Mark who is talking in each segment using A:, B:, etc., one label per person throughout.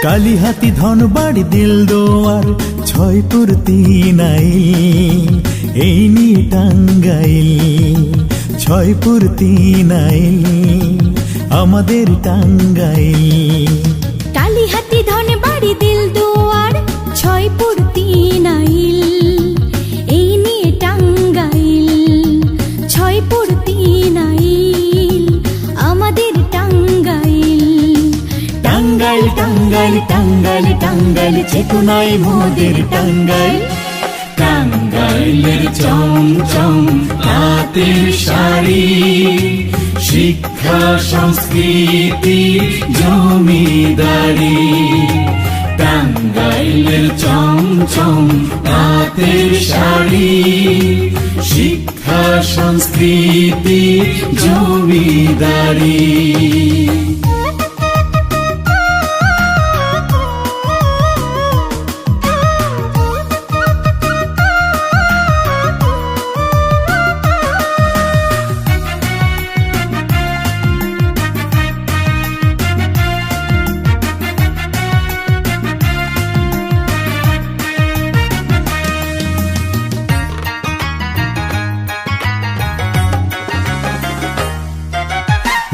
A: কালিহাতি ধনবাড়ি দিলদুয়ার ছয়পুর তিনাইল এই নিয়ে টাঙ্গাইল ছয়পুর তিনাইল আমাদের টাঙ্গাইল।
B: কালিহাতি ধনবাড়ি দিলদুয়ার ছয়পুর তিনাইল এই নিয়ে টাঙ্গাইল ছয়পুর তিনাইল আমাদের টাঙ্গাইল।
A: টাঙ্গাইল টাঙ্গাইল টাঙ্গাইল টাঙ্গাইল চেতনায় মোদের টাঙ্গাইল। টাঙ্গাইলের চমচম তাঁতের শাড়ি শিক্ষা সংস্কৃতি জমিদারি। টাঙ্গাইলের চমচম তাঁতের শাড়ি শিক্ষা সংস্কৃতি জমিদারি।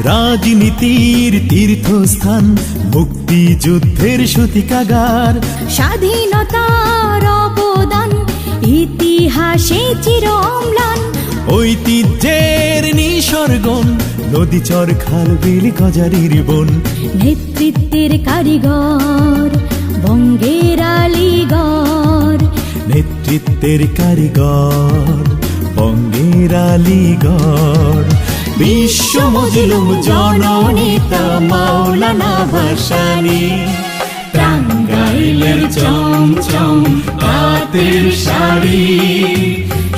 A: রাজনীতির তীর্থস্থান মুক্তিযুদ্ধের সূতিকাগার
B: স্বাধীনতার অবদান ইতিহাসে চির অম্লান।
A: ঐতিহ্যের নিসর্গন নদীচর খাল বিল গজারির বন।
B: নেতৃত্বের কারিগর বঙ্গের আলীগড়
A: নেতৃত্বের কারিগর বঙ্গের আলীগড়। বিশ্ব মজলুম জননেতা মাওলানা ভাসানী। টাঙ্গাইলের চমচম তাঁতের শাড়ি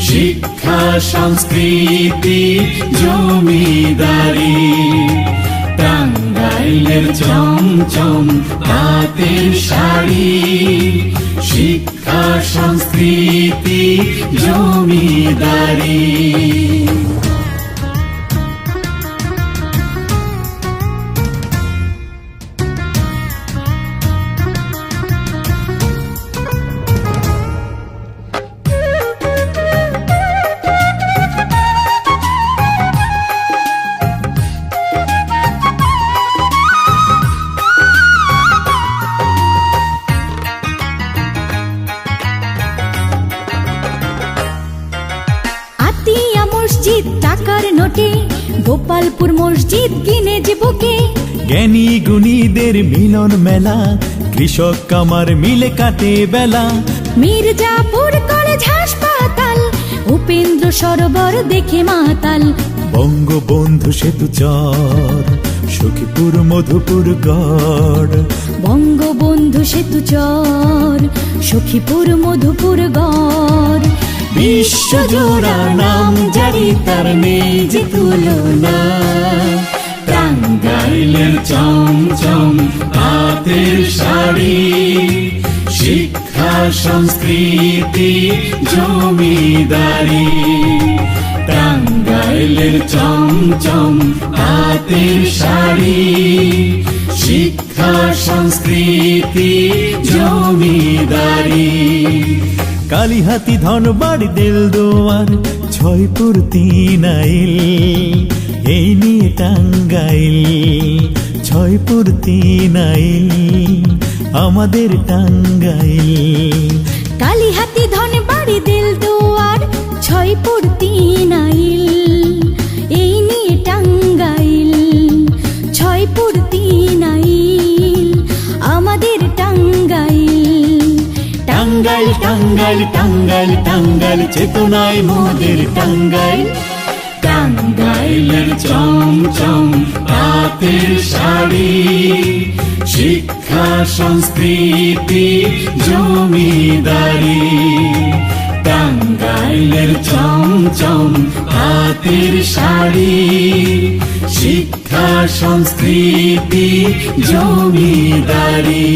A: শিক্ষা সংস্কৃতি জমিদারি। টাঙ্গাইলের চমচম তাঁতের শাড়ি শিক্ষা সংস্কৃতি জমিদারি।
B: টাকার নোটে গোপালপুর মসজিদ গিনেজ বুকে।
A: জ্ঞানী গুণীদের মিলন মেলা কৃষক কামার মিলে কাটে বেলা।
B: মির্জাপুর কলেজ হাসপাতাল উপেন্দ্র সরোবর দেখে মাতাল।
A: বঙ্গবন্ধু সেতু চর সখীপুর মধুপুর গড়।
B: বঙ্গবন্ধু সেতু চর সখীপুর মধুপুর গড়।
A: বিশ্বজোড়া নাম জারি তার নেই যে তুলনা। টাঙ্গাইলের চমচম তাঁতের শাড়ি শিক্ষা সংস্কৃতি জমিদারি। টাঙ্গাইলের চমচম তাঁতের শাড়ি শিক্ষা সংস্কৃতি জমিদারি। কালিহাতি ধনবাড়ি দিলদুয়ার ছয়পুর তিনাইল এই নিয়ে টাঙ্গাইল ছয়পুর তিনাইল আমাদের টাঙ্গাইল।
B: কালিহাতি ধনবাড়ি দিলদুয়ার ছয়পুর তিনাইল এই নিয়ে টাঙ্গাইল ছয়পুর তিনাইল আমাদের টাঙ্গাইল।
A: টাঙ্গাইল টাঙ্গাইল টাঙ্গাইল টাঙ্গাইল চেতনায় মোদের টাঙ্গাইল। টাঙ্গাইলের চমচম তাঁতের শাড়ি শিক্ষা সংস্কৃতি জমিদারি। টাঙ্গাইলের চমচম তাঁতের শাড়ি শিক্ষা সংস্কৃতি জমিদারি।